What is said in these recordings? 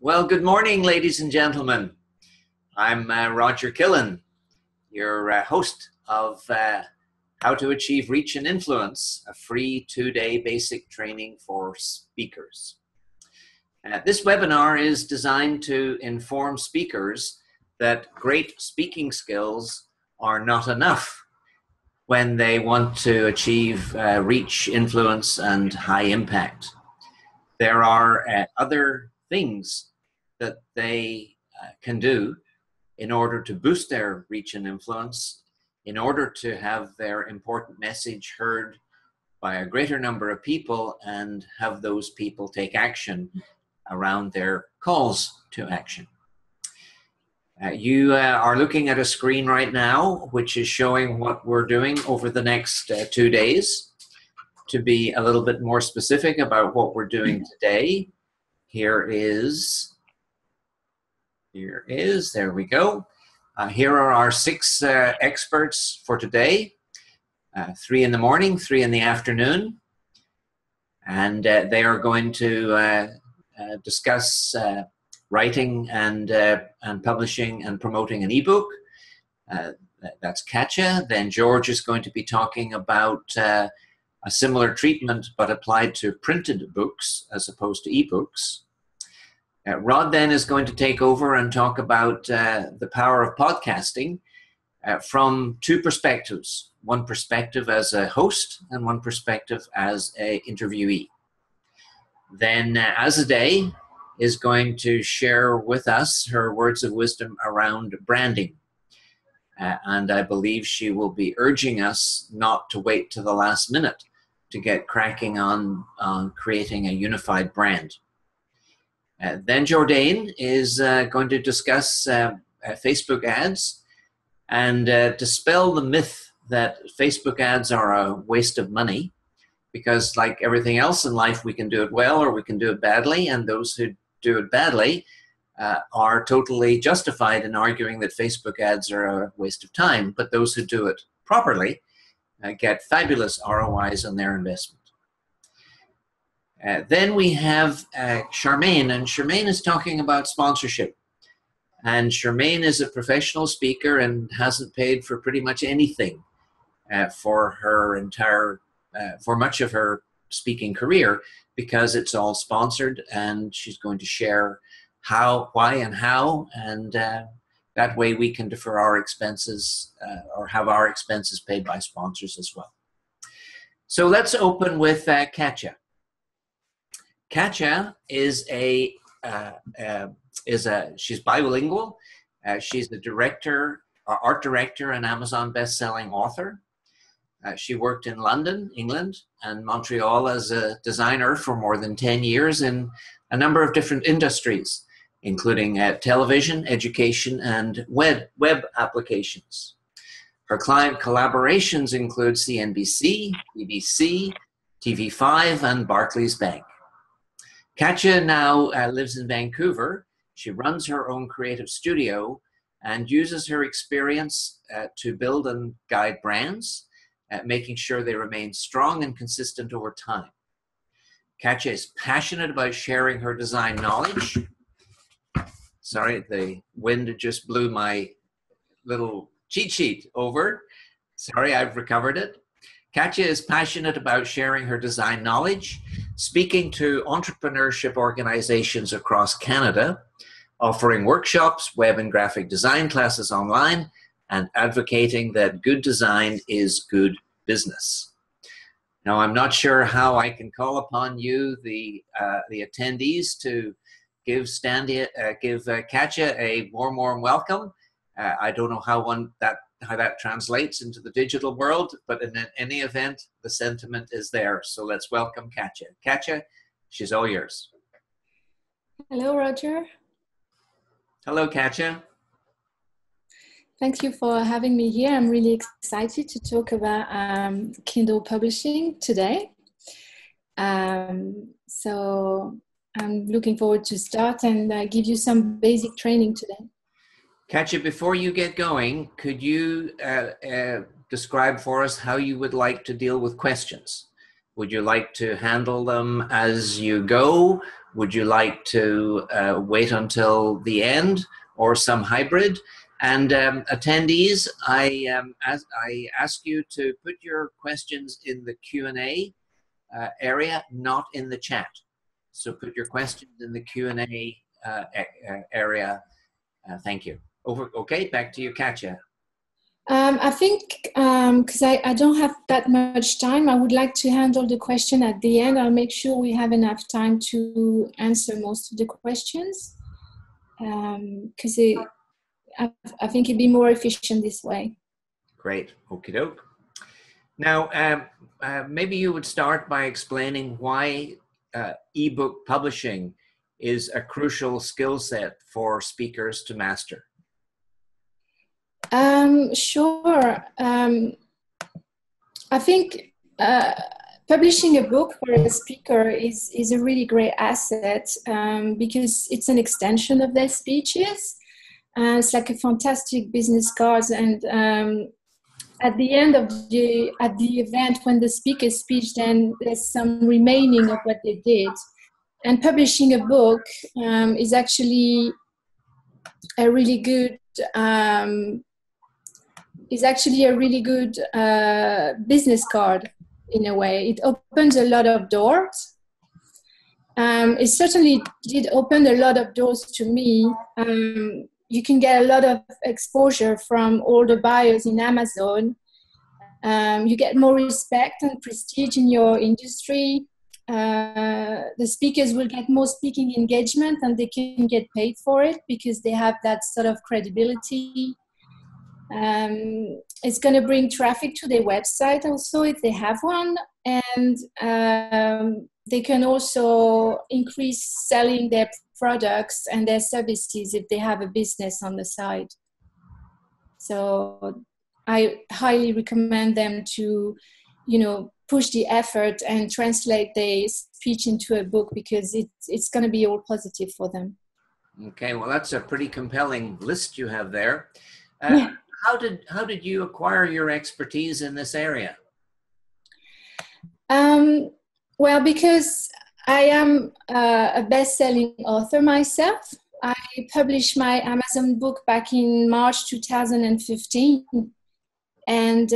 Well, good morning, ladies and gentlemen. I'm Roger Killen, your host of How to Achieve Reach and Influence, a free 2-day basic training for speakers. This webinar is designed to inform speakers that great speaking skills are not enough when they want to achieve reach, influence, and high impact. There are other things that they can do in order to boost their reach and influence, in order to have their important message heard by a greater number of people and have those people take action around their calls to action. You are looking at a screen right now which is showing what we're doing over the next 2 days. To be a little bit more specific about what we're doing today, there we go. Here are our 6 experts for today. 3 in the morning, 3 in the afternoon. And they are going to discuss writing and publishing and promoting an ebook. That's Katya. Then George is going to be talking about a similar treatment but applied to printed books as opposed to ebooks. Rod then is going to take over and talk about the power of podcasting from 2 perspectives. One perspective as a host and one perspective as an interviewee. Then Azaday is going to share with us her words of wisdom around branding. And I believe she will be urging us not to wait to the last minute to get cracking on creating a unified brand. Then Jourdain is going to discuss Facebook ads and dispel the myth that Facebook ads are a waste of money, because like everything else in life, we can do it well or we can do it badly, and those who do it badly are totally justified in arguing that Facebook ads are a waste of time, but those who do it properly get fabulous ROIs on their investment. Then we have Charmaine, and Charmaine is talking about sponsorship. And Charmaine is a professional speaker and hasn't paid for pretty much anything for much of her speaking career, because it's all sponsored, and she's going to share how, why, and how, and that way we can defer our expenses or have our expenses paid by sponsors as well. So let's open with Katya. Katya is she's bilingual. She's the art director and Amazon best-selling author. She worked in London, England, and Montreal as a designer for more than 10 years in a number of different industries, including television, education, and web applications. Her client collaborations include CNBC, BBC, TV5, and Barclays Bank. Katya now lives in Vancouver. She runs her own creative studio and uses her experience to build and guide brands, making sure they remain strong and consistent over time. Katya is passionate about sharing her design knowledge. Sorry, the wind just blew my little cheat sheet over. Sorry, I've recovered it. Katya is passionate about sharing her design knowledge, speaking to entrepreneurship organizations across Canada, offering workshops, web and graphic design classes online, and advocating that good design is good business. Now, I'm not sure how I can call upon you, the attendees, to give Katya a warm welcome. I don't know how that translates into the digital world, but in any event, the sentiment is there. So let's welcome Katya. Katya, she's all yours. Hello, Roger. Hello, Katya. Thank you for having me here. I'm really excited to talk about Kindle publishing today. So I'm looking forward to start and give you some basic training today. Katya, before you get going, could you describe for us how you would like to deal with questions? Would you like to handle them as you go? Would you like to wait until the end, or some hybrid? And attendees, I ask you to put your questions in the Q&A area, not in the chat. So put your questions in the Q&A area. Thank you. Okay, back to you, Katya. I think because I don't have that much time, I would like to handle the question at the end. I'll make sure we have enough time to answer most of the questions, because I think it'd be more efficient this way. Great. Okie doke. Now, maybe you would start by explaining why ebook publishing is a crucial skill set for speakers to master. Sure. I think publishing a book for a speaker is a really great asset, because it's an extension of their speeches. It's like a fantastic business card, and at the end of the event, when the speaker speech, then there's some remaining of what they did. And publishing a book is actually a really good business card in a way. It opens a lot of doors. It certainly did open a lot of doors to me. You can get a lot of exposure from all the buyers in Amazon. You get more respect and prestige in your industry. The speakers will get more speaking engagement, and they can get paid for it because they have that sort of credibility. It's going to bring traffic to their website also if they have one, and they can also increase selling their products and their services if they have a business on the side. So I highly recommend them to, push the effort and translate their speech into a book, because it's going to be all positive for them. Okay, well, that's a pretty compelling list you have there. Yeah. How did you acquire your expertise in this area? Well, because I am a best-selling author myself. I published my Amazon book back in March 2015, and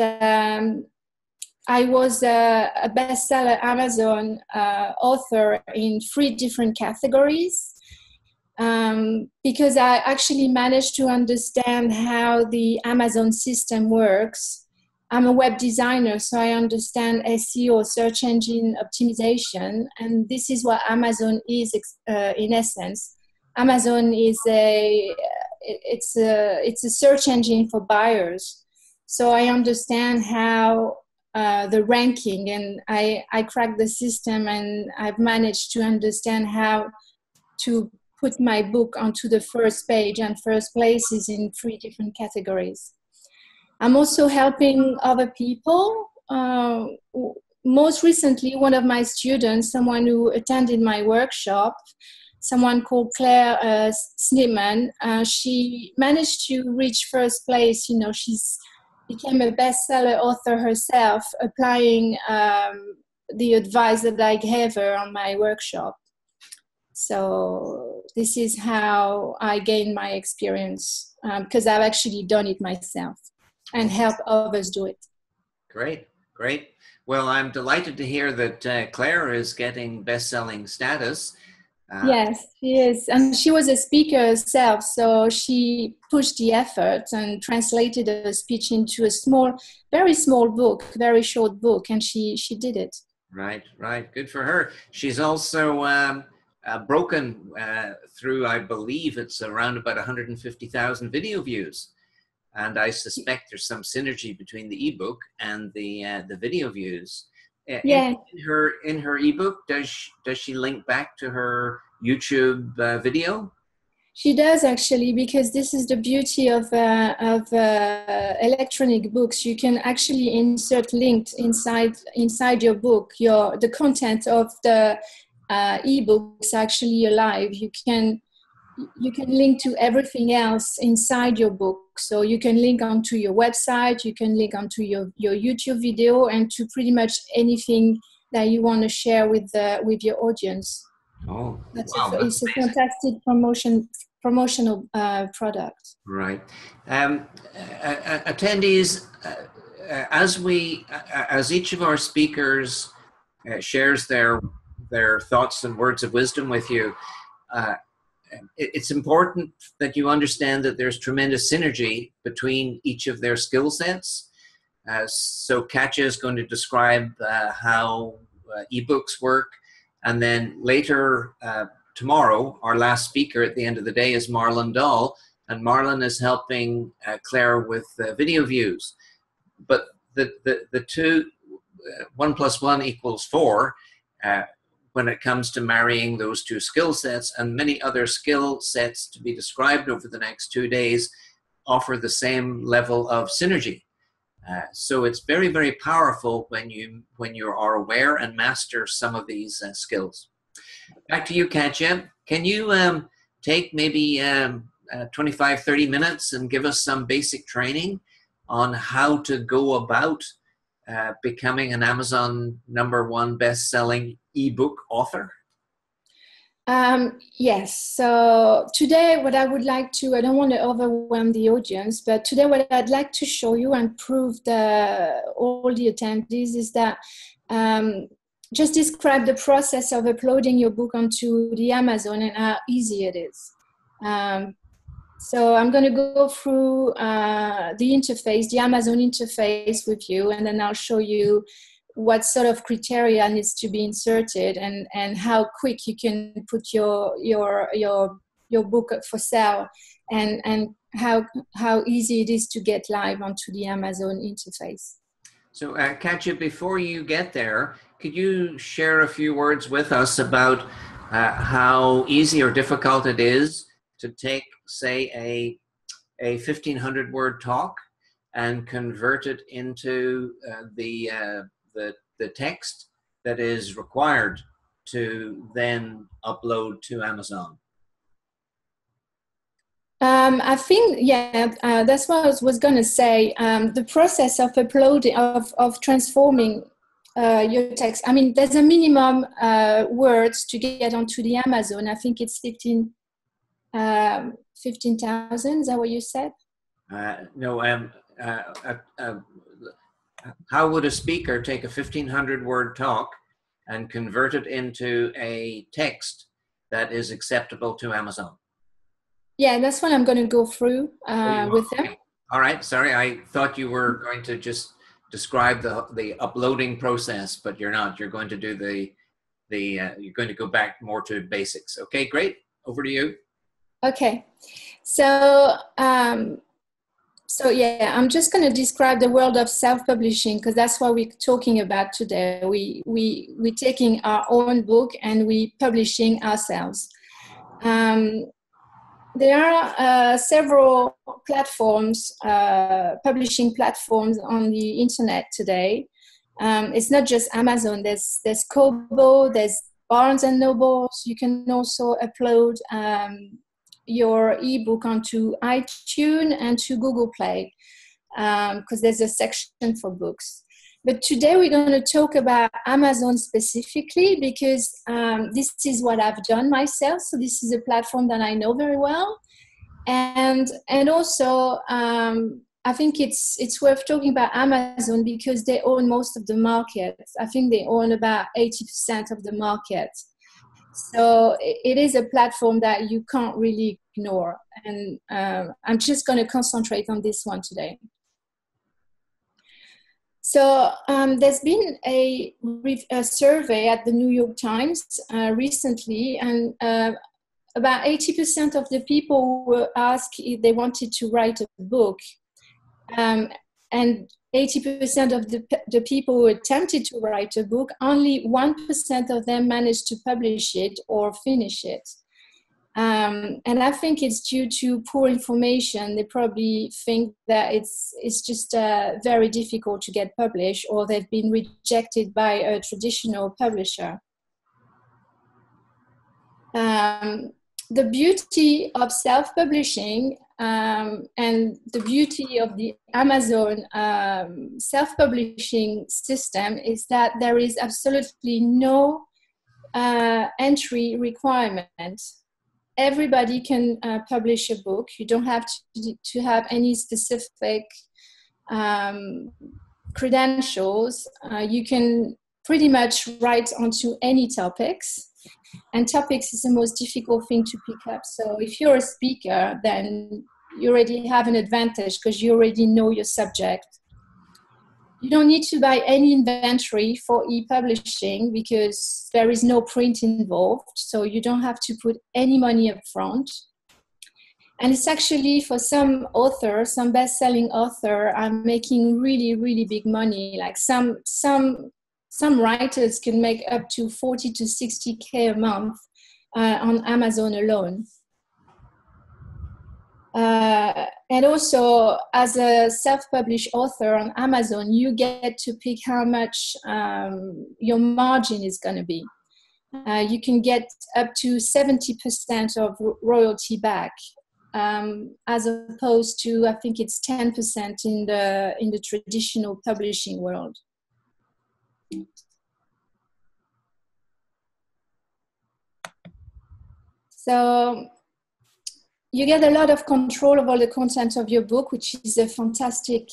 I was a bestseller Amazon author in 3 different categories, because I actually managed to understand how the Amazon system works. I'm a web designer, so I understand SEO, search engine optimization, and this is what Amazon is in essence. Amazon is a search engine for buyers. So I understand how the ranking, and I cracked the system, and I've managed to understand how to put my book onto the first page and first places in 3 different categories. I'm also helping other people. Most recently, one of my students, someone who attended my workshop, someone called Claire Sneeman, she managed to reach first place. She's became a bestseller author herself, applying the advice that I gave her on my workshop. So this is how I gained my experience, because I've actually done it myself and help others do it. Great. Well, I'm delighted to hear that Claire is getting best-selling status. Yes, she is. And she was a speaker herself, so she pushed the effort and translated her speech into a very small book, very short book, and she did it. Right. Good for her. She's also broken through, I believe it's around about 150,000 video views. And I suspect there's some synergy between the ebook and the video views. Yeah. In her ebook, does she link back to her YouTube video? She does, actually, because this is the beauty of electronic books. You can actually insert links inside your book. The content of the ebook is actually alive. You can link to everything else inside your book. So you can link onto your website, you can link onto your YouTube video, and to pretty much anything that you want to share with your audience? Oh, That's wow, that's it's a amazing. fantastic promotional product. Right. Attendees, as each of our speakers shares their thoughts and words of wisdom with you, uh, it's important that you understand that there's tremendous synergy between each of their skill sets. So Katya is going to describe how ebooks work, and then later tomorrow, our last speaker at the end of the day is Marlon Dahl, and Marlon is helping Claire with video views. But the two, 1+1 = 4, when it comes to marrying those two skill sets, and many other skill sets to be described over the next 2 days, offer the same level of synergy. So it's very, very powerful when you are aware and master some of these skills. Back to you, Katya. Can you take maybe 25, 30 minutes and give us some basic training on how to go about becoming an Amazon #1 best-selling ebook author? Yes. So today, what I would like to, I don't want to overwhelm the audience, but today what I'd like to show you and prove all the attendees is that just describe the process of uploading your book onto the Amazon and how easy it is. So I'm going to go through the interface, the Amazon interface with you, and then I'll show you what sort of criteria needs to be inserted and how quick you can put your book for sale, and how easy it is to get live onto the Amazon interface. So Katya, before you get there, could you share a few words with us about how easy or difficult it is to take, say, a 1,500 word talk and convert it into the text that is required to then upload to Amazon? I think, that's what I was going to say. The process of uploading, of transforming your text. I mean, there's a minimum words to get onto the Amazon. I think it's 15,000. Is that what you said? No. How would a speaker take a 1,500 word talk and convert it into a text that is acceptable to Amazon? Yeah, that's what I'm going to go through with them. All right. Sorry, I thought you were going to just describe the uploading process, but you're not. You're going to do you're going to go back more to basics. Okay, great. Over to you. Okay. So I'm just going to describe the world of self-publishing, because that's what we're talking about today. We're taking our own book and we're publishing ourselves. There are several platforms, publishing platforms on the internet today. It's not just Amazon. There's Kobo, there's Barnes and Noble. You can also upload your ebook onto iTunes and to Google Play, because there's a section for books. But today we're going to talk about Amazon specifically, because this is what I've done myself. So this is a platform that I know very well. And also I think it's worth talking about Amazon because they own most of the market. I think they own about 80% of the market. So it is a platform that you can't really ignore. And I'm just going to concentrate on this one today. So there's been a survey at the New York Times recently, and about 80% of the people were asked if they wanted to write a book. And 80% of the people who attempted to write a book, only 1% of them managed to publish it or finish it. And I think it's due to poor information. They probably think that it's just very difficult to get published, or they've been rejected by a traditional publisher. The beauty of self-publishing and the beauty of the Amazon self-publishing system is that there is absolutely no entry requirement. Everybody can publish a book. You don't have to have any specific credentials. You can pretty much write onto any topics, and topics is the most difficult thing to pick up. So if you're a speaker, then you already have an advantage because you already know your subject. You don't need to buy any inventory for e-publishing because there is no print involved, so you don't have to put any money up front. And it's actually, for some authors, some best-selling author are making really, really big money. Like some writers can make up to 40 to 60K a month on Amazon alone. And also, as a self-published author on Amazon, you get to pick how much your margin is going to be. You can get up to 70% of royalty back, as opposed to, I think it's 10% in the traditional publishing world. So you get a lot of control of all the content of your book, which is a fantastic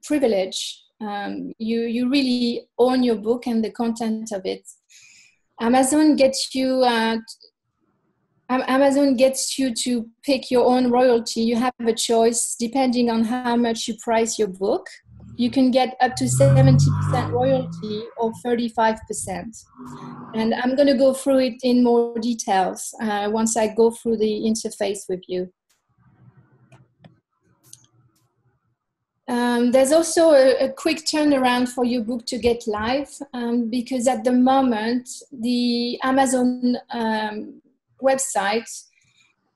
privilege. You really own your book and the content of it. Amazon gets you to pick your own royalty. You have a choice depending on how much you price your book. You can get up to 70% royalty or 35%. And I'm going to go through it in more details once I go through the interface with you. There's also a quick turnaround for your book to get live, because at the moment, the Amazon website,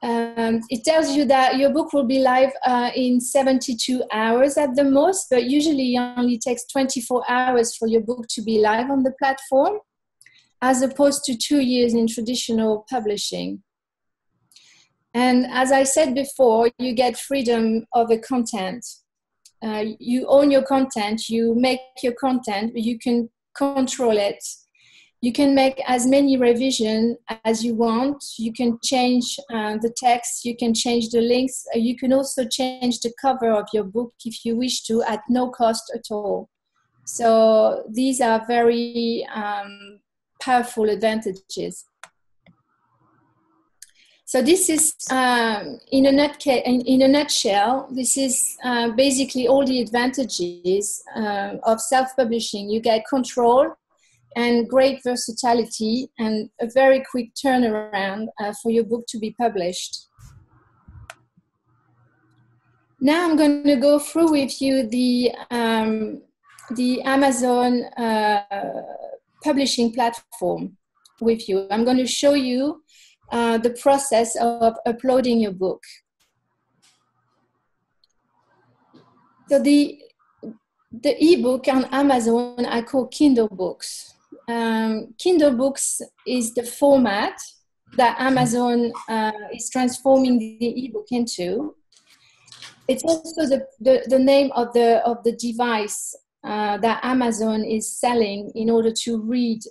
it tells you that your book will be live in 72 hours at the most, but usually it only takes 24 hours for your book to be live on the platform, as opposed to 2 years in traditional publishing. And as I said before, you get freedom of the content. You own your content, you make your content, you can control it. You can make as many revisions as you want. You can change the text, you can change the links. You can also change the cover of your book if you wish to, at no cost at all. So these are very powerful advantages. So this is, in a nutshell, this is basically all the advantages of self-publishing. You get control and great versatility and a very quick turnaround for your book to be published. Now I'm going to go through with you the Amazon publishing platform with you. I'm going to show you the process of uploading your book. So the ebook on Amazon I call Kindle books. Kindle books is the format that Amazon is transforming the ebook into. It's also the name of the device that Amazon is selling in order to read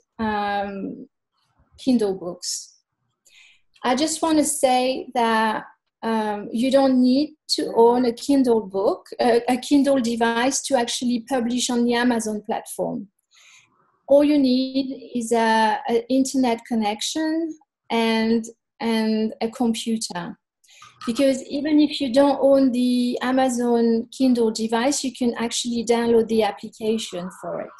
Kindle books. I just want to say that you don't need to own a Kindle book, a Kindle device to actually publish on the Amazon platform. All you need is an internet connection and a computer. Because even if you don't own the Amazon Kindle device, you can actually download the application for it.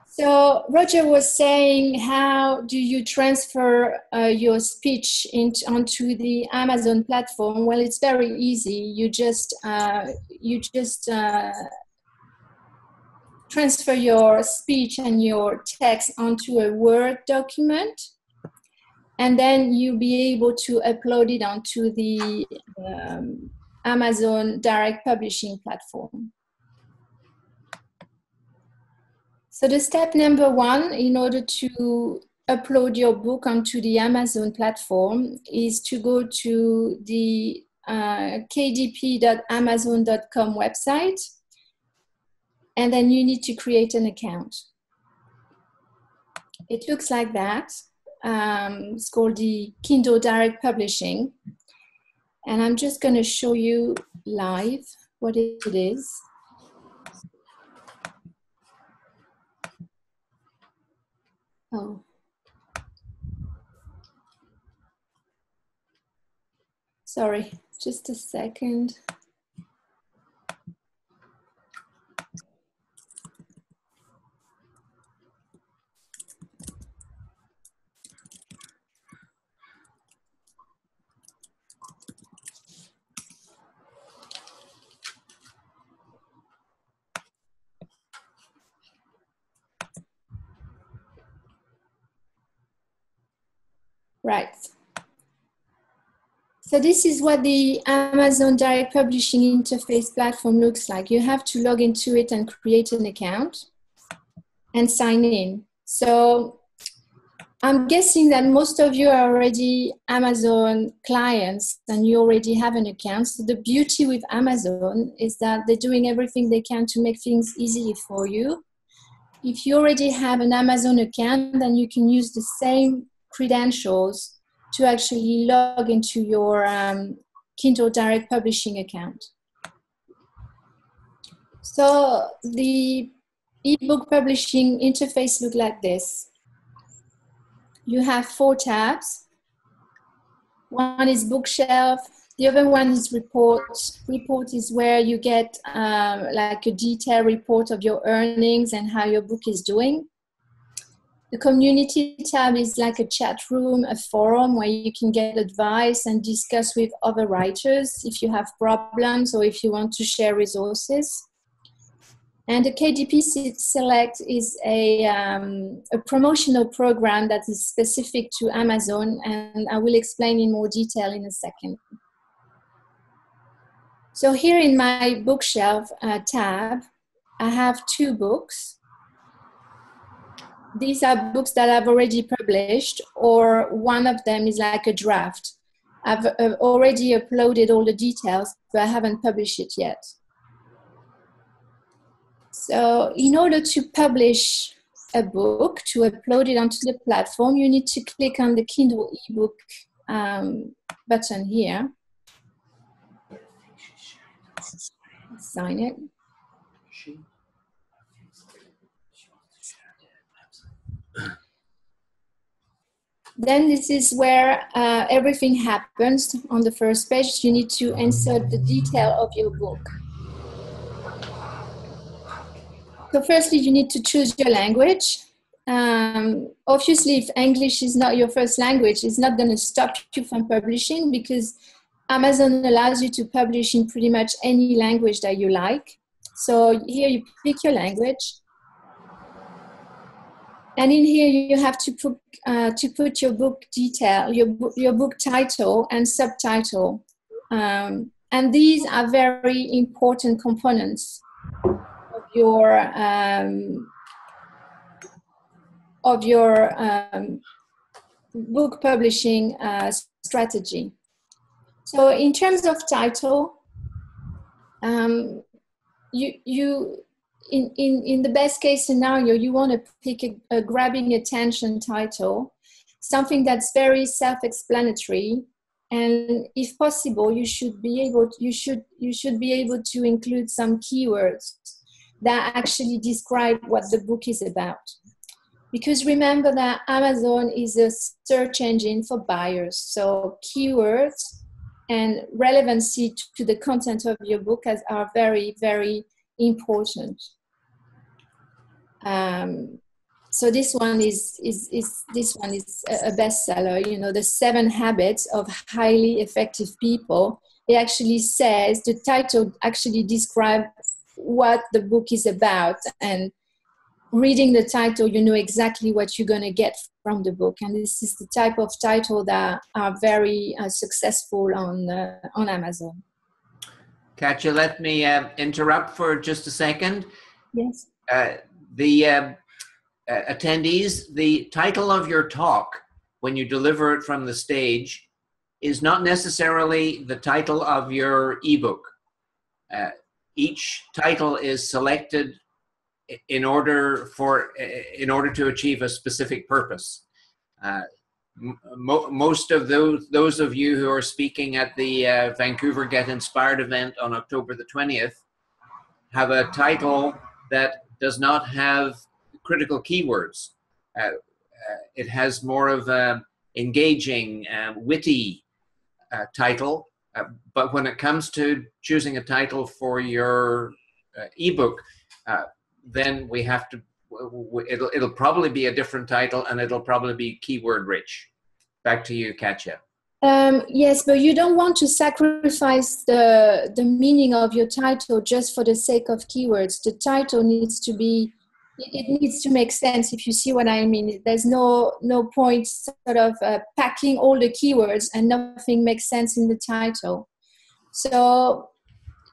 So Roger was saying, how do you transfer your speech onto the Amazon platform? Well, it's very easy. You just transfer your speech and your text onto a Word document, and then you'll be able to upload it onto the Amazon direct publishing platform. So the step number one, in order to upload your book onto the Amazon platform is to go to the kdp.amazon.com website, and then you need to create an account. It looks like that. It's called the Kindle Direct Publishing. And I'm just going to show you live what it is. Oh. Sorry, just a second. Right. So this is what the Amazon Direct Publishing interface platform looks like. You have to log into it and create an account and sign in. So I'm guessing that most of you are already Amazon clients and you already have an account. So the beauty with Amazon is that they're doing everything they can to make things easy for you. If you already have an Amazon account, then you can use the same credentials to actually log into your Kindle Direct Publishing account. So the ebook publishing interface looks like this. You have 4 tabs. One is bookshelf. The other one is report. Report is where you get like a detailed report of your earnings and how your book is doing. The community tab is like a chat room, a forum where you can get advice and discuss with other writers if you have problems or if you want to share resources. And the KDP Select is a promotional program that is specific to Amazon, and I will explain in more detail in a second. So here in my bookshelf tab, I have 2 books. These are books that I've already published, or one of them is like a draft. I've already uploaded all the details, but I haven't published it yet. So in order to publish a book, to upload it onto the platform, you need to click on the Kindle ebook button here. Sign it. Then this is where everything happens. On the first page, you need to insert the detail of your book. So firstly, you need to choose your language. Obviously, if English is not your first language, it's not going to stop you from publishing, because Amazon allows you to publish in pretty much any language that you like. So here you pick your language. And in here you have to put your book detail, your book title and subtitle. And these are very important components of your book publishing strategy. So in terms of title, in the best case scenario, you want to pick a grabbing attention title, something that's very self-explanatory, and if possible, you should be able to include some keywords that actually describe what the book is about. Because remember that Amazon is a search engine for buyers, so keywords and relevancy to the content of your book are very, very important. So this one is a bestseller. You know, the 7 Habits of Highly Effective People. It actually says, the title actually describes what the book is about, and reading the title, you know exactly what you're going to get from the book. And this is the type of title that are very successful on Amazon. Katya, let me interrupt for just a second. Yes. attendees, the title of your talk, when you deliver it from the stage, is not necessarily the title of your ebook. Each title is selected in order to achieve a specific purpose. Most of those of you who are speaking at the Vancouver Get Inspired event on October the 20th have a title that does not have critical keywords. It has more of an engaging, witty title. But when it comes to choosing a title for your ebook, then we have to, it'll probably be a different title, and it'll probably be keyword rich. Back to you, Katya. Yes, but you don't want to sacrifice the meaning of your title just for the sake of keywords. The title needs to be, it needs to make sense, if you see what I mean. There's no point sort of packing all the keywords and nothing makes sense in the title. So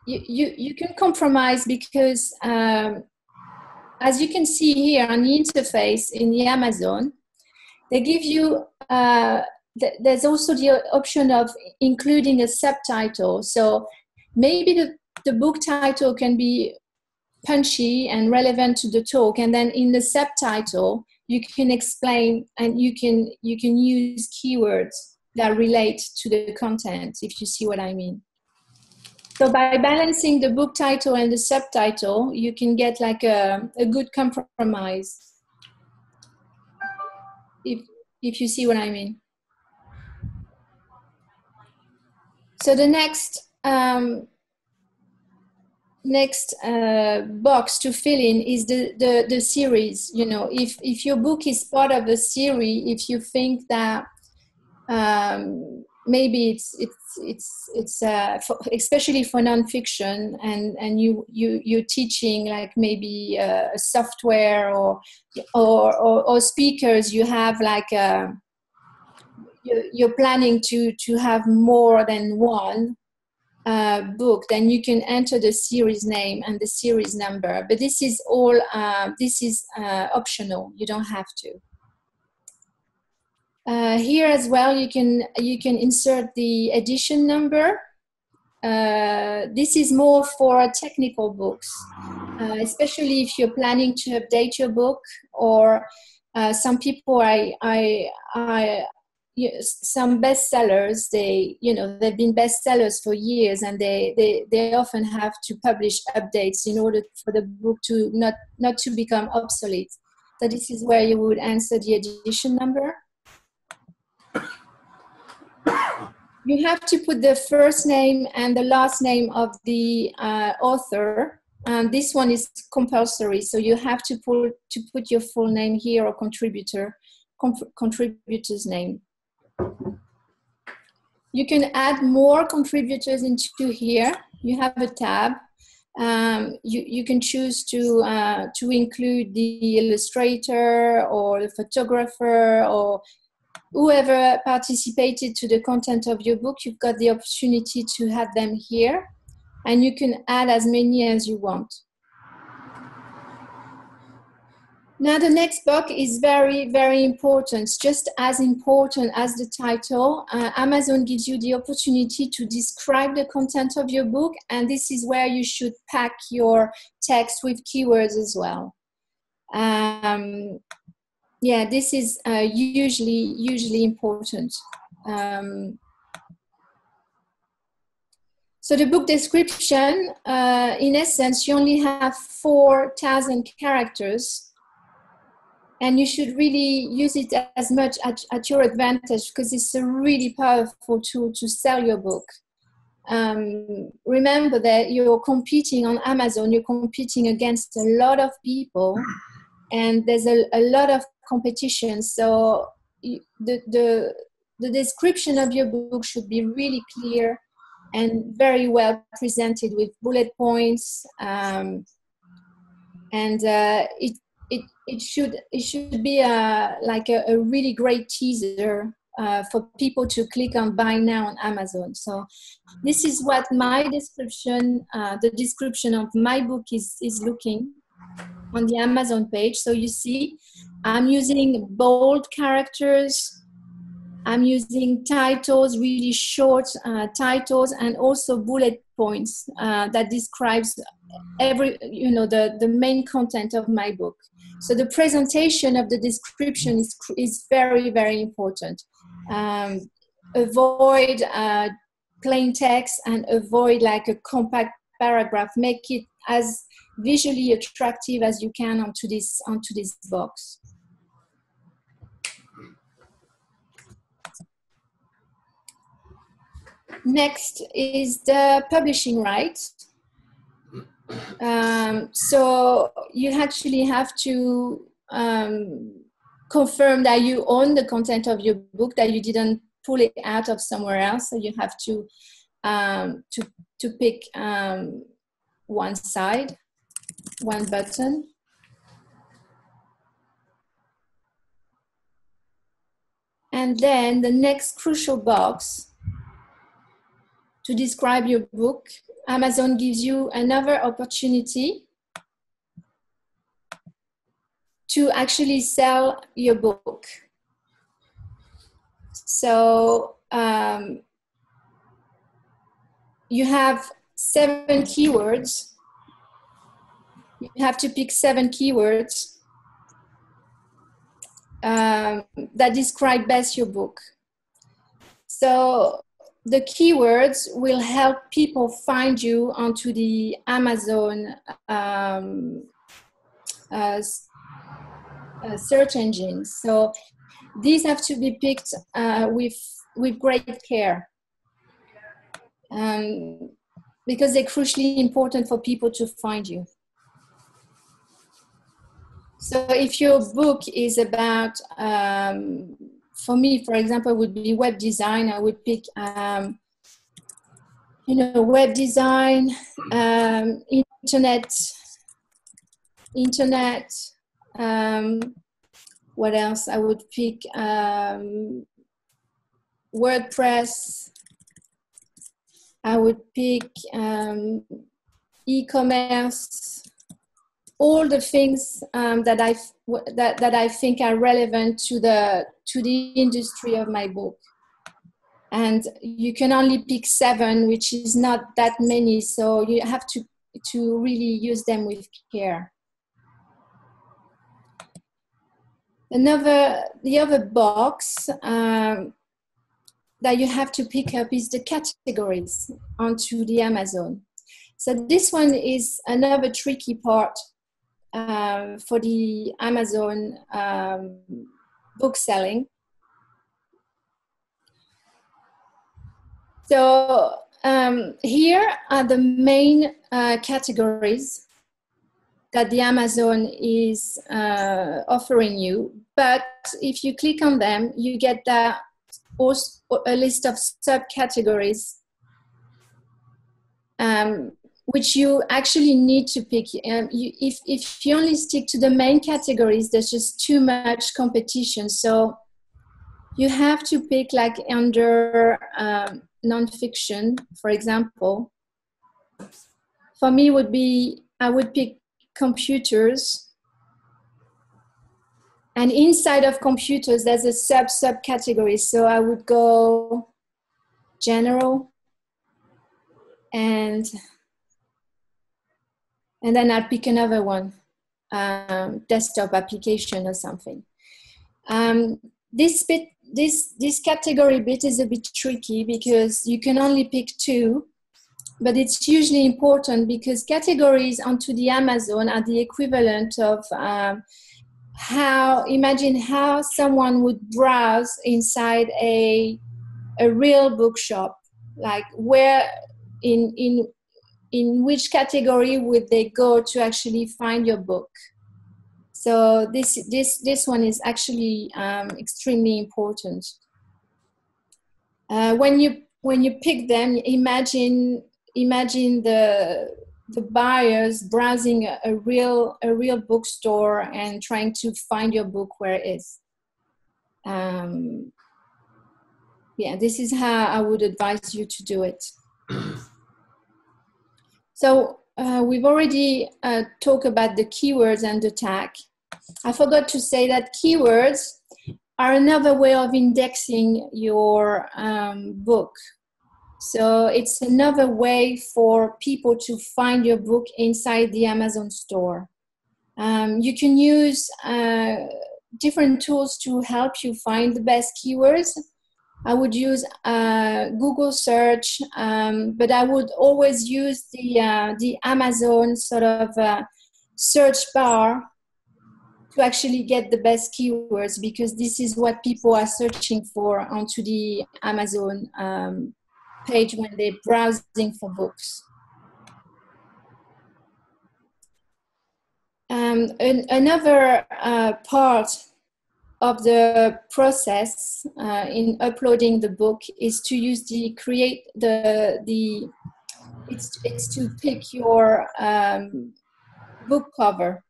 you can compromise, because as you can see here on the interface in the Amazon, they give you, there's also the option of including a subtitle. So maybe the book title can be punchy and relevant to the talk, and then in the subtitle you can explain, and you can use keywords that relate to the content, if you see what I mean. So by balancing the book title and the subtitle, you can get like a good compromise, if you see what I mean. So the next box to fill in is the series. You know, if your book is part of a series, if you think that maybe it's especially for nonfiction, and you're teaching like maybe a software or speakers, you have like you're planning to have more than one book, then you can enter the series name and the series number. But this is all optional. You don't have to. Here as well, you can insert the edition number. This is more for technical books, especially if you're planning to update your book, or some people some bestsellers, they've been bestsellers for years, and they often have to publish updates in order for the book to not to become obsolete. So this is where you would answer the edition number. You have to put the first name and the last name of the author. This one is compulsory, so you have to put your full name here, or contributor's name. You can add more contributors into here. You have a tab. You can choose to include the illustrator or the photographer or whoever participated to the content of your book. You've got the opportunity to have them here, and you can add as many as you want. Now the next box is very, very important. It's just as important as the title. Amazon gives you the opportunity to describe the content of your book, and this is where you should pack your text with keywords as well. Yeah, this is usually important. So the book description, in essence, you only have 4,000 characters. And you should really use it as much at your advantage, because it's a really powerful tool to sell your book. Remember that you're competing on Amazon, you're competing against a lot of people, and there's a lot of competition. So the description of your book should be really clear and very well presented with bullet points. It should be like a really great teaser for people to click on buy now on Amazon. So this is what my description, the description of my book is looking on the Amazon page. So you see, I'm using bold characters. I'm using titles, really short titles, and also bullet points that describes the main content of my book. So the presentation of the description is very, very important. Avoid plain text and avoid like a compact paragraph. Make it as visually attractive as you can onto this box. Next is the publishing rights. So you actually have to confirm that you own the content of your book, that you didn't pull it out of somewhere else. So you have to pick one side, one button. And then the next crucial box, to describe your book, Amazon gives you another opportunity to actually sell your book. So you have 7 keywords. You have to pick 7 keywords that describe best your book. So the keywords will help people find you onto the Amazon search engines. So these have to be picked with great care, because they're crucially important for people to find you. So if your book is about, for me, for example, would be web design, I would pick, web design, internet, what else? I would pick WordPress. I would pick e-commerce. All the things that I think are relevant to the industry of my book. And you can only pick 7, which is not that many. So you have to really use them with care. The other box that you have to pick up is the categories onto the Amazon. So this one is another tricky part for the Amazon book selling. So here are the main categories that the Amazon is offering you. But if you click on them, you get also a list of subcategories, which you actually need to pick. If you only stick to the main categories, there's just too much competition. So you have to pick, like under nonfiction, for example. For me, I would pick computers. And inside of computers, there's a subcategory. So I would go general, and then I'd pick another one, desktop application or something. This category bit is a bit tricky because you can only pick 2, but it's usually important because categories onto the Amazon are the equivalent of imagine how someone would browse inside a real bookshop, like where in which category would they go to actually find your book. So this one is actually extremely important. When you pick them, imagine the buyers browsing a real bookstore and trying to find your book where it is. Yeah, this is how I would advise you to do it. So we've already talked about the keywords and the tag. I forgot to say that keywords are another way of indexing your book. So it's another way for people to find your book inside the Amazon store. You can use different tools to help you find the best keywords. I would use Google search, but I would always use the Amazon sort of search bar to actually get the best keywords, because this is what people are searching for onto the Amazon page when they're browsing for books. Another part of the process in uploading the book is to use it's to pick your book cover.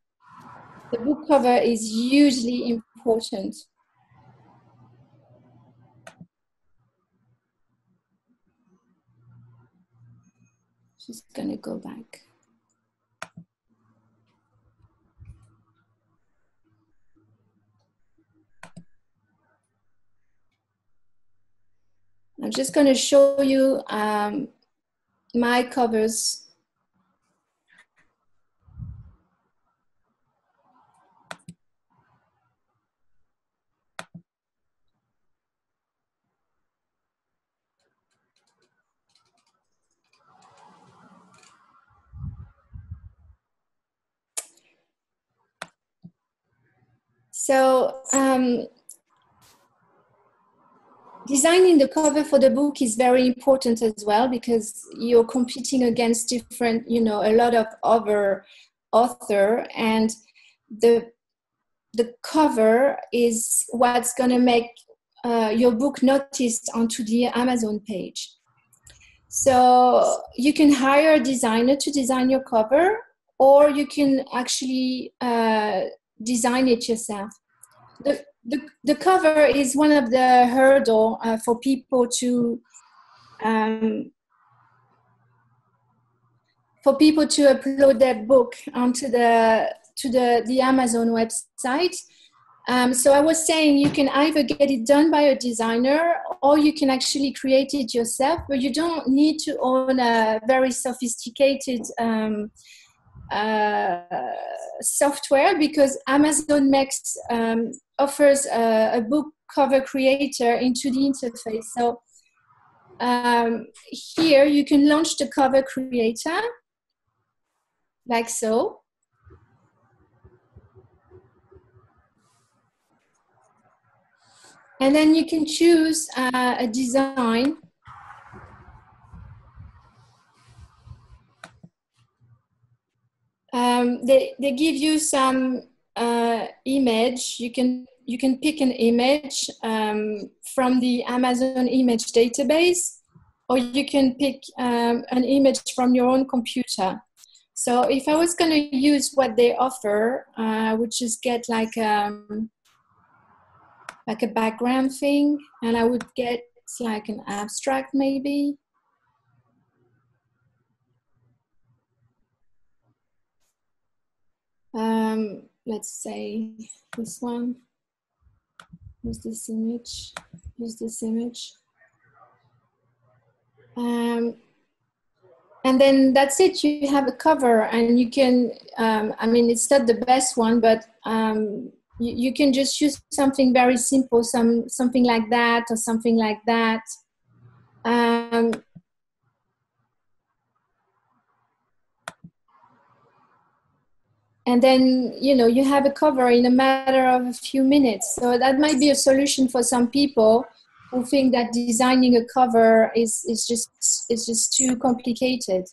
The book cover is hugely important. Just gonna go back. I'm just going to show you my covers. So designing the cover for the book is very important as well, because you're competing against different, a lot of other authors, and the cover is what's going to make your book noticed onto the Amazon page. So you can hire a designer to design your cover, or you can actually design it yourself. The cover is one of the hurdles for people to upload their book onto the Amazon website. So I was saying you can either get it done by a designer, or you can actually create it yourself, but you don't need to own a very sophisticated software, because Amazon offers a book cover creator into the interface. So here you can launch the cover creator like so. And then you can choose a design. They give you some image. You can pick an image from the Amazon image database, or you can pick an image from your own computer. So if I was going to use what they offer, I would just get like a background thing, and I would get like an abstract maybe. Let's say this one. Use this image. Use this image. And then that's it. You have a cover, and you can. I mean, it's not the best one, but you can just use something very simple, something like that, or something like that. And then, you have a cover in a matter of a few minutes. So that might be a solution for some people who think that designing a cover is just too complicated.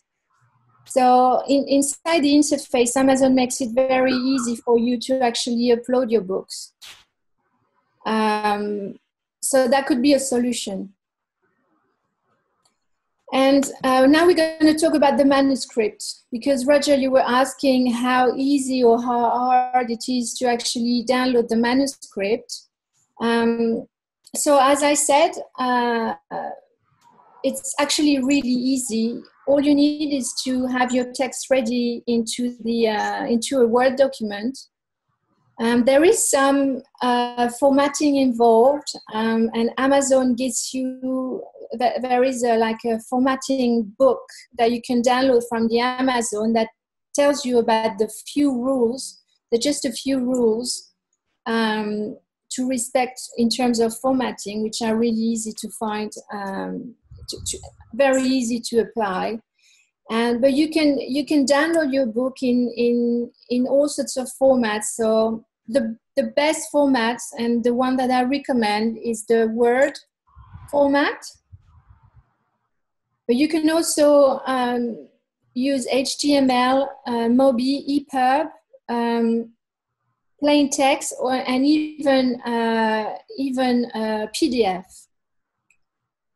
So inside the interface, Amazon makes it very easy for you to actually upload your books. So that could be a solution. And now we're going to talk about the manuscript, because Roger, you were asking how easy or how hard it is to actually download the manuscript. So as I said, it's actually really easy. all you need is to have your text ready into a Word document. There is some formatting involved, and Amazon gives you, there is like a formatting book that you can download from the Amazon that tells you about the few rules, just a few rules to respect in terms of formatting, which are really easy to find, very easy to apply. But you can download your book in all sorts of formats. So the best format, and the one that I recommend, is the Word format. But you can also use HTML, Mobi, EPUB, plain text, and even PDF.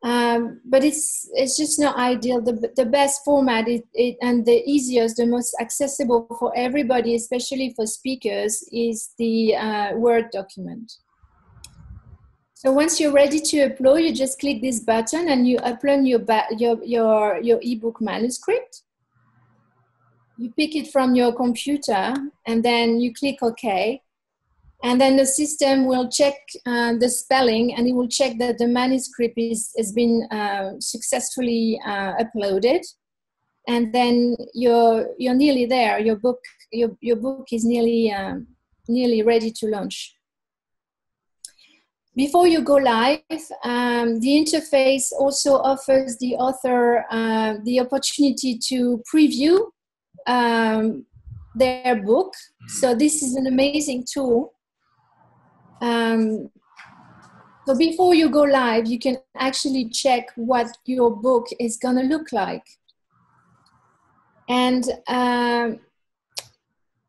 But it's just not ideal. The best format and the easiest, the most accessible for everybody, especially for speakers, is the Word document. So once you're ready to upload, you just click this button and you upload your ebook manuscript. You pick it from your computer and then you click OK. And then the system will check the spelling, and it will check that the manuscript has been successfully uploaded. And then you're nearly there. Your book is nearly ready to launch. Before you go live, the interface also offers the author the opportunity to preview their book. So this is an amazing tool. So before you go live, you can actually check what your book is going to look like. And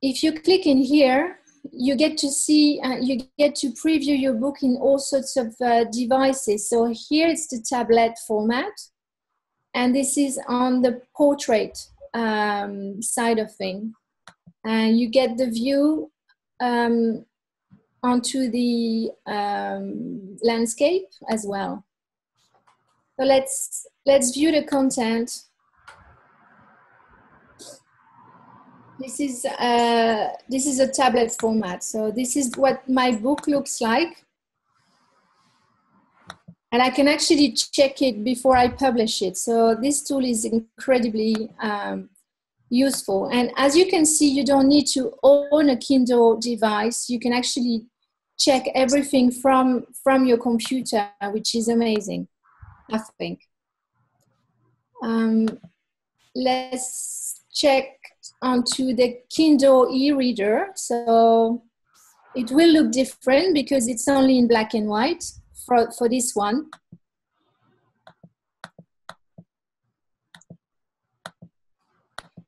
if you click in here, you get to see, you get to preview your book in all sorts of devices. So here it's the tablet format, and this is on the portrait side of things. And you get the view onto the landscape as well. So let's view the content. This is a tablet format. So this is what my book looks like. And I can actually check it before I publish it. So this tool is incredibly useful. And as you can see, you don't need to own a Kindle device. You can actually check everything from your computer, which is amazing, I think. Let's check onto the Kindle e-reader. So it will look different because it's only in black and white for this one.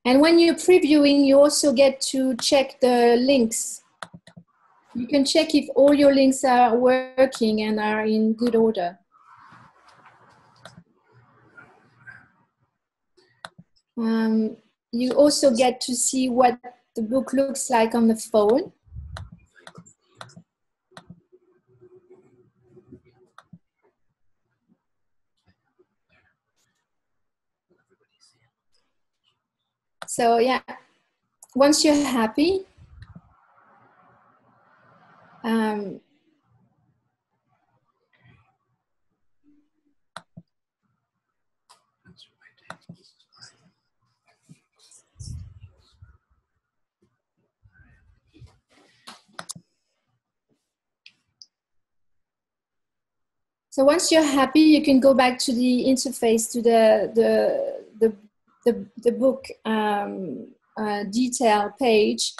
And when you're previewing, you also get to check the links. You can check if all your links are working and are in good order. You also get to see what the book looks like on the phone. So yeah, once you're happy, so once you're happy, you can go back to the interface, to the book detail page,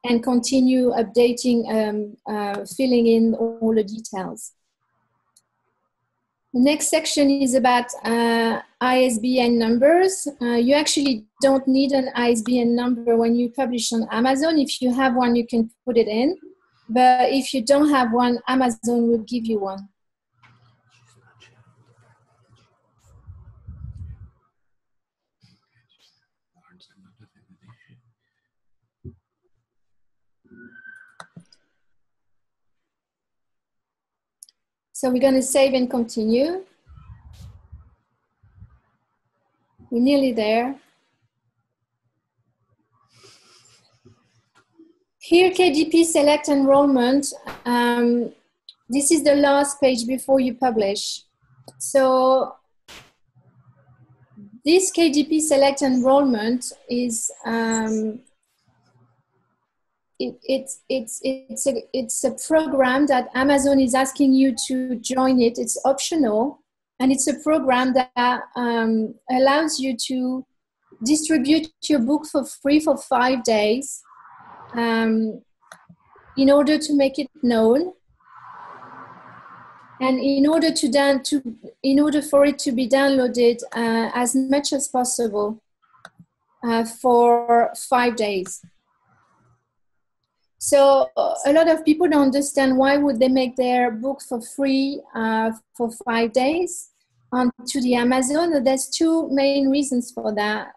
and continue updating, filling in all the details. The next section is about ISBN numbers. You actually don't need an ISBN number when you publish on Amazon. If you have one, you can put it in. But if you don't have one, Amazon will give you one. So we're going to save and continue. We're nearly there. Here, KDP Select Enrollment. This is the last page before you publish. So this KDP Select Enrollment is it's a program that Amazon is asking you to join it. It's optional, and it's a program that allows you to distribute your book for free for 5 days in order to make it known, and in order for it to be downloaded as much as possible for 5 days. So a lot of people don't understand why would they make their book for free for 5 days onto the Amazon. There's two main reasons for that.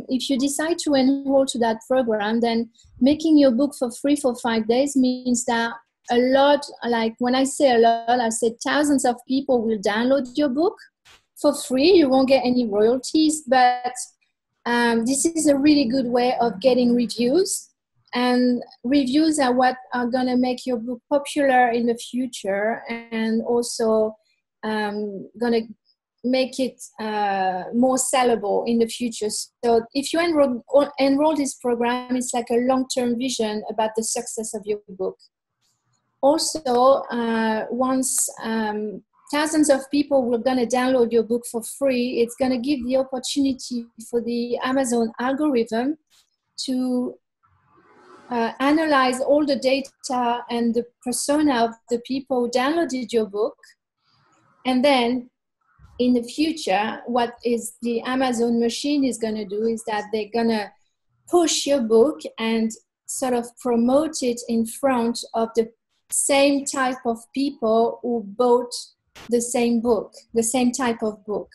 If you decide to enroll to that program, then making your book for free for 5 days means that a lot, like when I say a lot, I say thousands of people will download your book for free. You won't get any royalties, but this is a really good way of getting reviews. And reviews are what are going to make your book popular in the future, and also going to make it more sellable in the future. So if you enroll this program, it's like a long-term vision about the success of your book. Also, once thousands of people were going to download your book for free, it's going to give the opportunity for the Amazon algorithm to analyze all the data and the persona of the people who downloaded your book. And then in the future, what is the Amazon machine is going to do is that they're going to push your book and sort of promote it in front of the same type of people who bought the same book, the same type of book.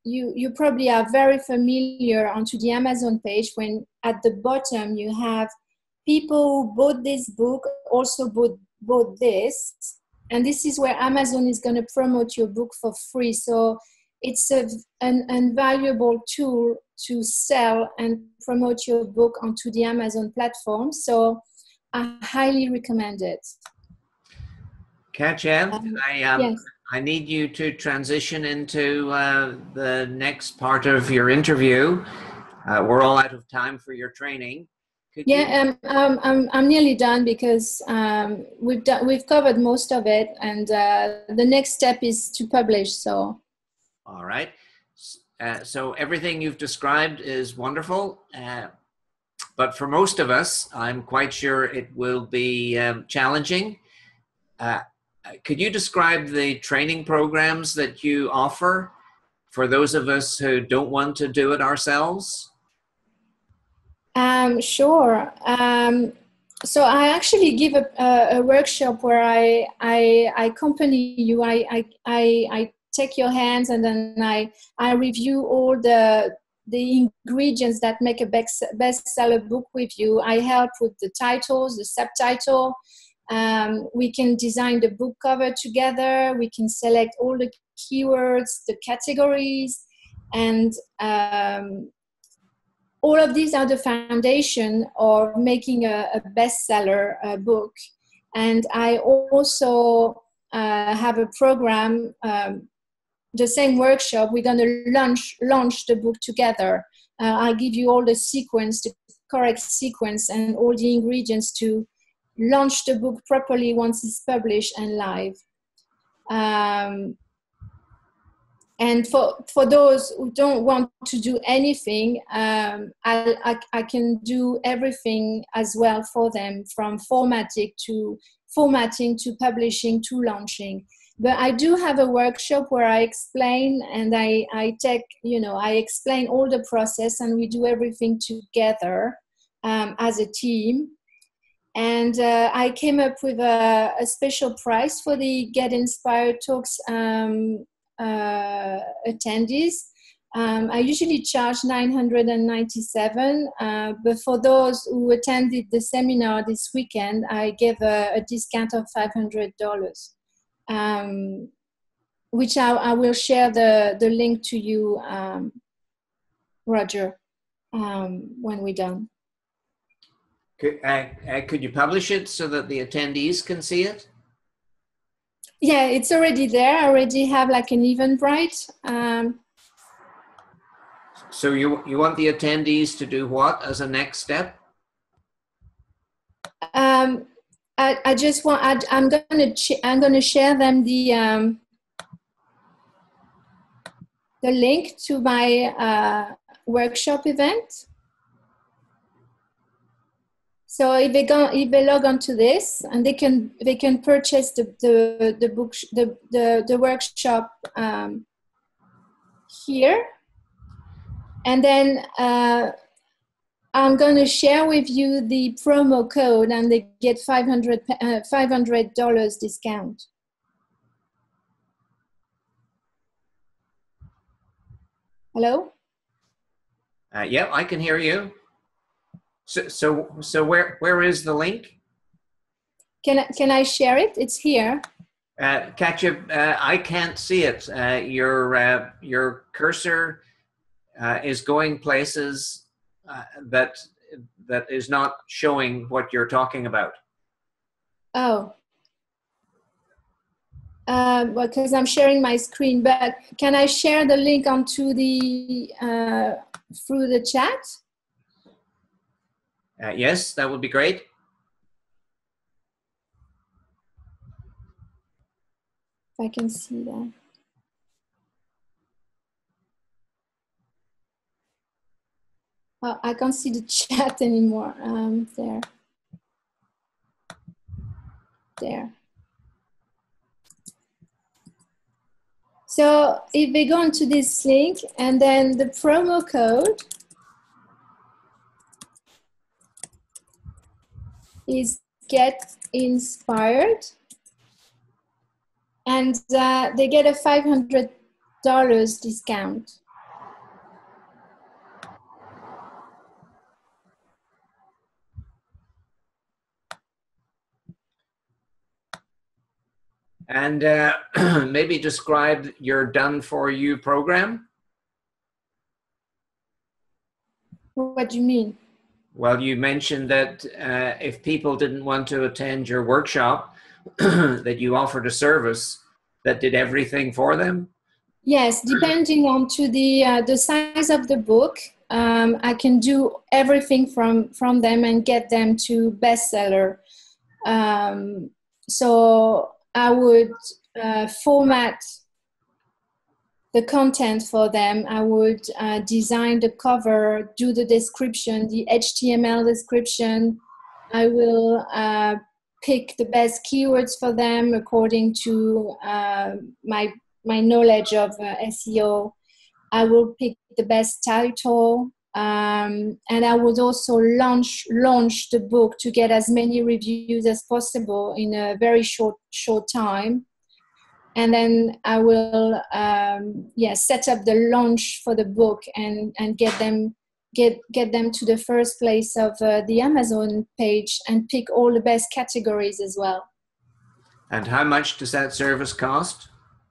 You probably are very familiar onto the Amazon page when at the bottom you have people who bought this book also bought this, and this is where Amazon is going to promote your book for free. So it's an invaluable tool to sell and promote your book onto the Amazon platform. So I highly recommend it. Katya, yes. I need you to transition into the next part of your interview. We're all out of time for your training. I'm nearly done because we've covered most of it, and the next step is to publish. So, all right. So everything you've described is wonderful, but for most of us, I'm quite sure it will be challenging. Could you describe the training programs that you offer for those of us who don't want to do it ourselves? Sure. So I actually give a workshop where I accompany you. I take your hands, and then I review all the ingredients that make a bestseller book with you. I help with the titles, the subtitle. We can design the book cover together. We can select all the keywords, the categories, and all of these are the foundation of making a bestseller book. And I also have a program, the same workshop. We're going to launch the book together. I'll give you all the sequence, the correct sequence, and all the ingredients to launch the book properly once it's published and live. And for those who don't want to do anything, I can do everything as well for them, from formatting to publishing to launching. But I do have a workshop where I explain, and I explain all the process, and we do everything together as a team. And I came up with a special price for the Get Inspired Talks attendees. I usually charge $997, but for those who attended the seminar this weekend, I gave a discount of $500. which I will share the link to you, Roger, when we're done. Could you publish it so that the attendees can see it? Yeah, it's already there. I already have like an Eventbrite. So you want the attendees to do what as a next step? I just want. I'm gonna share them the link to my workshop event. So if they log on to this, and they can purchase the book, the workshop here, and then I'm going to share with you the promo code, and they get $500 discount. Hello? Yeah, I can hear you. So where is the link? Can I share it? It's here. Katya, I can't see it. Your cursor is going places that is not showing what you're talking about. Oh. Because I'm sharing my screen, but can I share the link onto the through the chat? Yes, that would be great. If I can see that. Oh, I can't see the chat anymore. There. So if they go into this link, and then the promo code is Get Inspired, and they get a $500 discount. And maybe describe your Done For You program. What do you mean? Well, you mentioned that if people didn't want to attend your workshop, that you offered a service that did everything for them. Yes, depending on to the size of the book, I can do everything from them and get them to bestseller. So I would format the content for them. I would design the cover, do the description, the HTML description. I will pick the best keywords for them according to my knowledge of SEO. I will pick the best title, and I would also launch the book to get as many reviews as possible in a very short time. And then I will set up the launch for the book and get them to the first place of the Amazon page, and pick all the best categories as well. And how much does that service cost?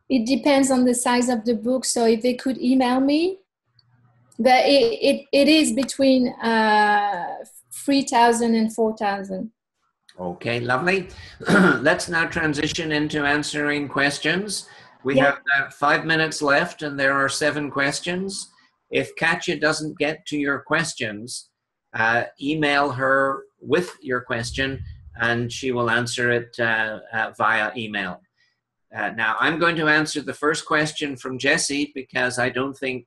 It depends on the size of the book. So if they could email me, but it is between 3,000 and 4,000. Okay, lovely. Let's now transition into answering questions. We have 5 minutes left, and there are 7 questions. If Katya doesn't get to your questions, email her with your question, and she will answer it via email. Now, I'm going to answer the first question from Jessie, because I don't think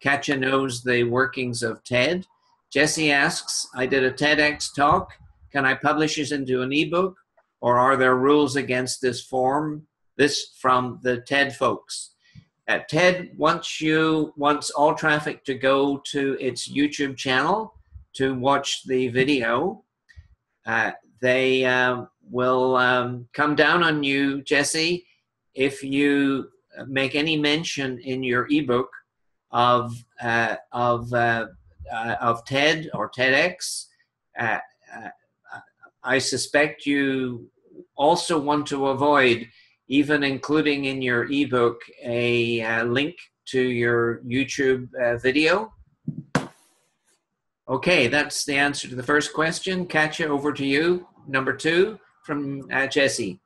Katya knows the workings of TED. Jessie asks, I did a TEDx talk. Can I publish it into an ebook, or are there rules against this from the TED folks? TED wants all traffic to go to its YouTube channel to watch the video. They will come down on you, Jessie, if you make any mention in your ebook of TED or TEDx. I suspect you also want to avoid even including in your ebook a link to your YouTube video. Okay, that's the answer to the first question. Katya, over to you. Number 2 from Jessie.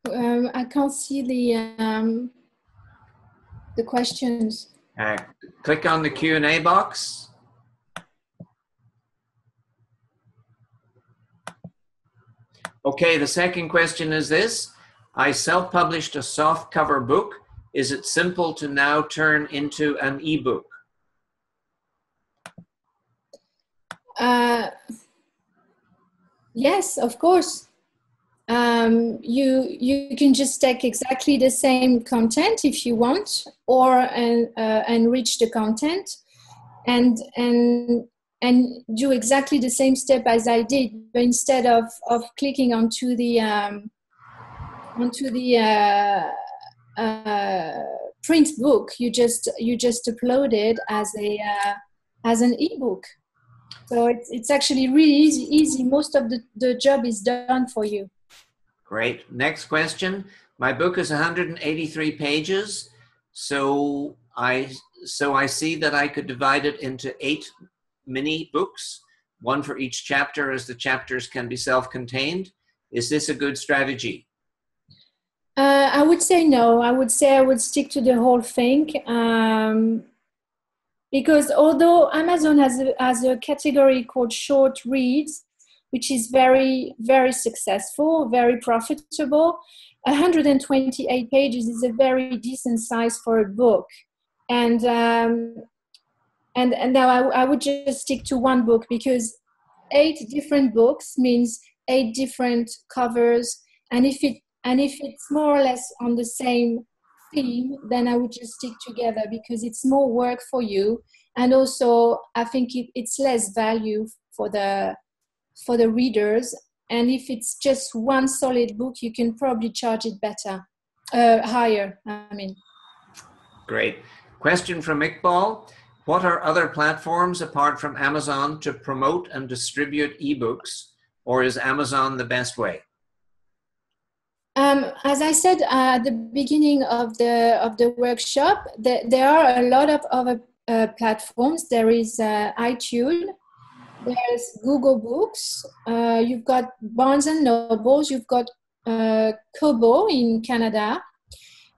I can't see the questions. Click on the Q&A box. Okay, the second question is this. I self-published a softcover book. Is it simple to now turn into an ebook? Yes, of course. You can just take exactly the same content if you want, or enrich the content, and do exactly the same step as I did, but instead of clicking onto the print book, you just upload it as an ebook. So it's actually really easy. Most of the job is done for you. Great. Next question. My book is 183 pages. So I see that I could divide it into 8 mini books, one for each chapter, as the chapters can be self-contained. Is this a good strategy? I would say no. I would say I would stick to the whole thing. Because although Amazon has a category called short reads, which is very, very successful, very profitable, 128 pages is a very decent size for a book. And now I would just stick to one book, because 8 different books means 8 different covers. And if it's more or less on the same theme, then I would just stick together, because it's more work for you, and also I think it's less value for the readers. And if it's just one solid book, you can probably charge it higher. I mean. Great. Question from Iqbal. What are other platforms apart from Amazon to promote and distribute ebooks, or is Amazon the best way? As I said at the beginning of the workshop, there are a lot of other platforms. There is iTunes, there's Google Books, you've got Barnes and Nobles, you've got Kobo in Canada.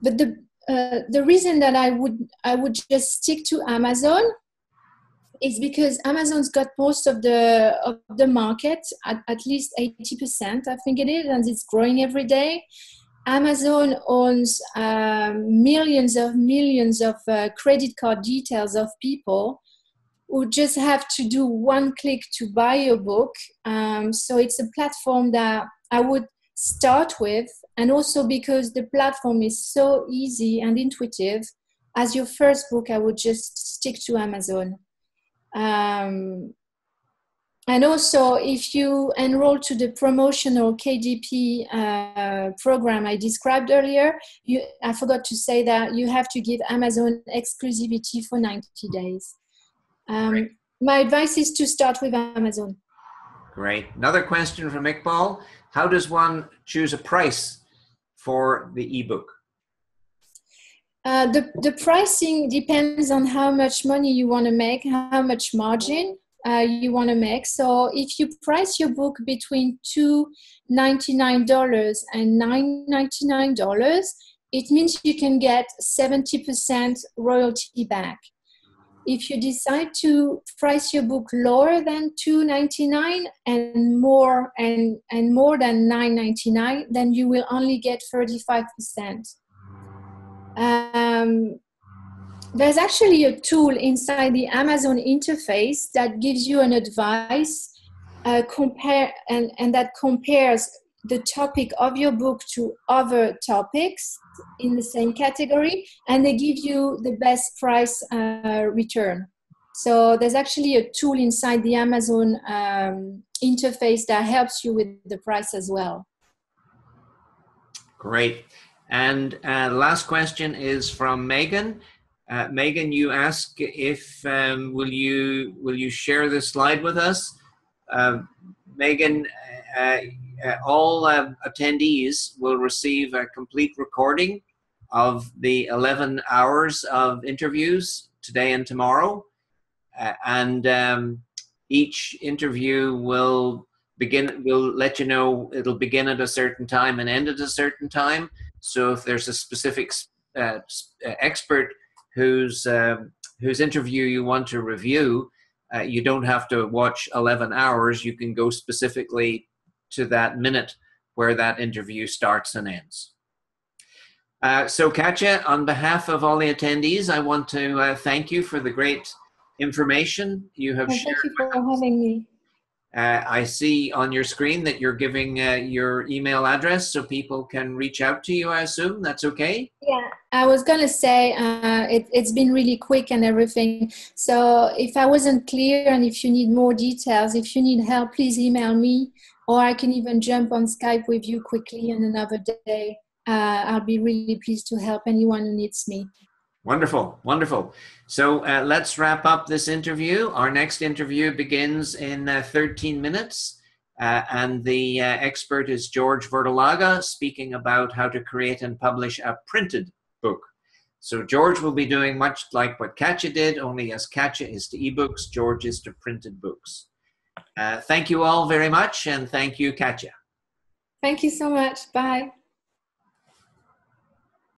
But the reason that I would just stick to Amazon is because Amazon's got most of the market, at least 80%, I think it is, and it's growing every day. Amazon owns millions of credit card details of people who just have to do one click to buy your book. So it's a platform that I would start with, and also because the platform is so easy and intuitive. As your first book, I would just stick to Amazon. And also, if you enroll to the promotional KDP program I described earlier, I forgot to say that you have to give Amazon exclusivity for 90 days. My advice is to start with Amazon. Great. Another question from Iqbal. How does one choose a price for the ebook? The pricing depends on how much money you want to make, how much margin you want to make. So if you price your book between $2.99 and $9.99, it means you can get 70% royalty back. If you decide to price your book lower than $2.99 and more than $9.99, then you will only get 35%. There's actually a tool inside the Amazon interface that gives you an advice, and that compares the topic of your book to other topics in the same category, and they give you the best price return. So there's actually a tool inside the Amazon interface that helps you with the price as well. Great. And last question is from Megan. Megan, you ask if will you share this slide with us? Megan, all attendees will receive a complete recording of the 11 hours of interviews today and tomorrow. And each interview will let you know it'll begin at a certain time and end at a certain time. So if there's a specific expert whose interview you want to review, you don't have to watch 11 hours. You can go specifically to that minute where that interview starts and ends. So Katya, on behalf of all the attendees, I want to thank you for the great information you have shared. Thank you for having me. I see on your screen that you're giving your email address so people can reach out to you, I assume. That's okay? Yeah, I was going to say it's been really quick and everything. So if I wasn't clear and if you need more details, if you need help, please email me, or I can even jump on Skype with you quickly on another day. I'll be really pleased to help anyone who needs me. Wonderful, wonderful. So let's wrap up this interview. Our next interview begins in 13 minutes. And the expert is George Verdolaga, speaking about how to create and publish a printed book. So George will be doing much like what Katya did, only as Katya is to ebooks, George is to printed books. Thank you all very much, and thank you, Katya. Thank you so much. Bye.